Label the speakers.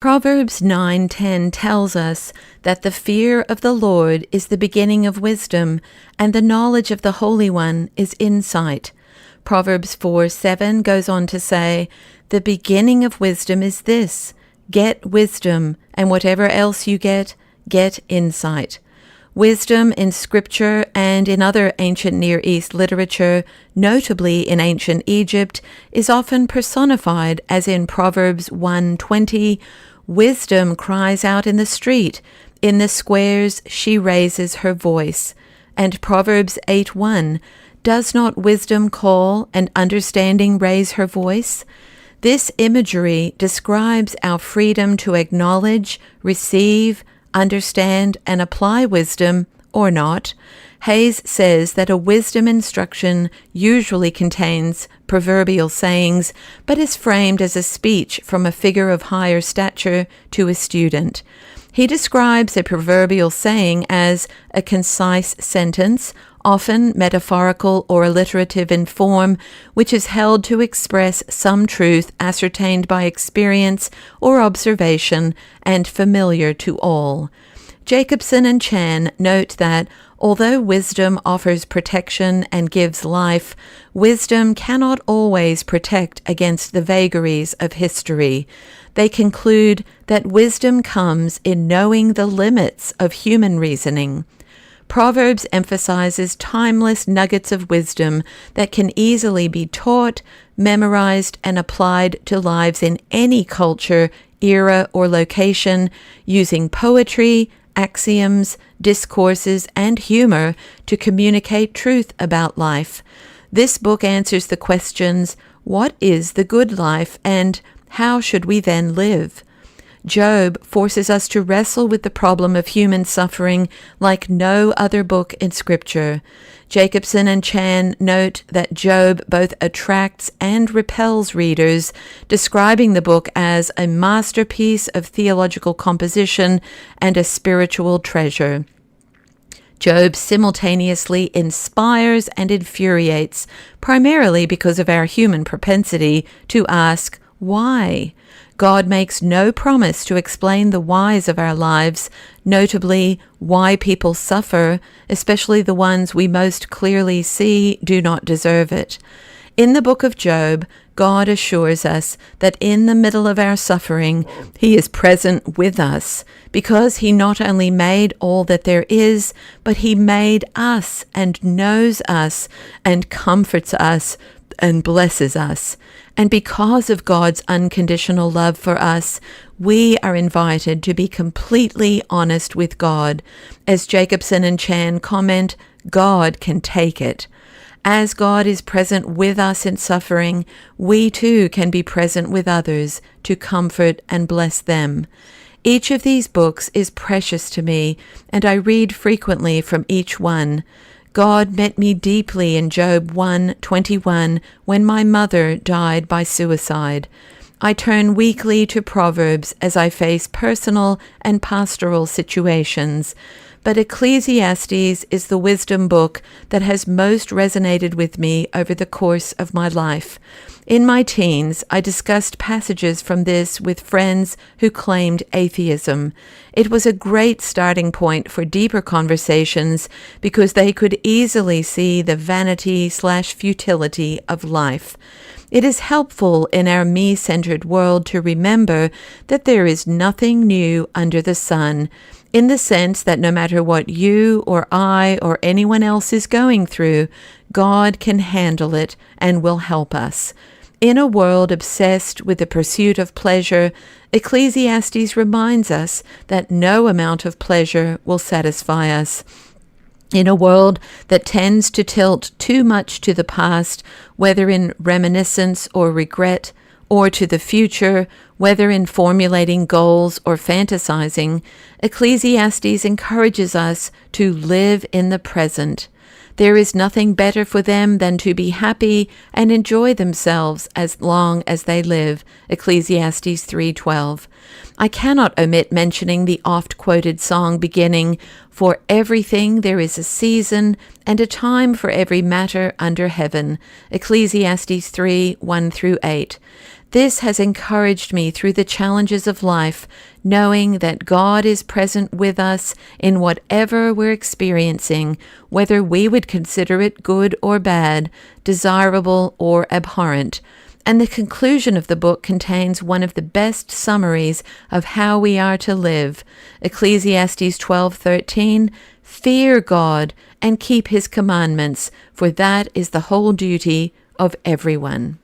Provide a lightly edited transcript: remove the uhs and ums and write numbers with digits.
Speaker 1: Proverbs 9:10 tells us that the fear of the Lord is the beginning of wisdom, and the knowledge of the Holy One is insight. Proverbs 4:7 goes on to say, "The beginning of wisdom is this: get wisdom, and whatever else you get insight." Wisdom in Scripture and in other ancient Near East literature, notably in ancient Egypt, is often personified as in Proverbs 1:20, "Wisdom cries out in the street, in the squares she raises her voice." And Proverbs 8:1, "Does not wisdom call and understanding raise her voice?" This imagery describes our freedom to acknowledge, receive, understand, and apply wisdom, or not. Hayes says that a wisdom instruction usually contains proverbial sayings, but is framed as a speech from a figure of higher stature to a student. He describes a proverbial saying as a concise sentence, often metaphorical or alliterative in form, which is held to express some truth ascertained by experience or observation and familiar to all. Jacobson and Chan note that although wisdom offers protection and gives life, wisdom cannot always protect against the vagaries of history. They conclude that wisdom comes in knowing the limits of human reasoning. Proverbs emphasizes timeless nuggets of wisdom that can easily be taught, memorized, and applied to lives in any culture, era, or location, using poetry, axioms, discourses, and humor to communicate truth about life. This book answers the questions, what is the good life, and how should we then live? Job forces us to wrestle with the problem of human suffering like no other book in Scripture. Jacobson and Chan note that Job both attracts and repels readers, describing the book as a masterpiece of theological composition and a spiritual treasure. Job simultaneously inspires and infuriates, primarily because of our human propensity to ask, why? God makes no promise to explain the whys of our lives, notably why people suffer, especially the ones we most clearly see do not deserve it. In the book of Job, God assures us that in the middle of our suffering, He is present with us, because He not only made all that there is, but He made us and knows us and comforts us and blesses us. And because of God's unconditional love for us, we are invited to be completely honest with God. As Jacobson and Chan comment, God can take it. As God is present with us in suffering, we too can be present with others to comfort and bless them. Each of these books is precious to me, and I read frequently from each one. God met me deeply in Job 1:21 when my mother died by suicide. I turn weekly to Proverbs as I face personal and pastoral situations, but Ecclesiastes is the wisdom book that has most resonated with me over the course of my life. In my teens, I discussed passages from this with friends who claimed atheism. It was a great starting point for deeper conversations because they could easily see the vanity/futility of life. It is helpful in our me-centered world to remember that there is nothing new under the sun, in the sense that no matter what you or I or anyone else is going through, God can handle it and will help us. In a world obsessed with the pursuit of pleasure, Ecclesiastes reminds us that no amount of pleasure will satisfy us. In a world that tends to tilt too much to the past, whether in reminiscence or regret, or to the future, whether in formulating goals or fantasizing, Ecclesiastes encourages us to live in the present. There is nothing better for them than to be happy and enjoy themselves as long as they live. Ecclesiastes 3:12. I cannot omit mentioning the oft-quoted song beginning, "For everything there is a season, and a time for every matter under heaven." Ecclesiastes 3:1-8. This has encouraged me through the challenges of life, knowing that God is present with us in whatever we're experiencing, whether we would consider it good or bad, desirable or abhorrent. And the conclusion of the book contains one of the best summaries of how we are to live. Ecclesiastes 12:13, "Fear God and keep his commandments, for that is the whole duty of everyone."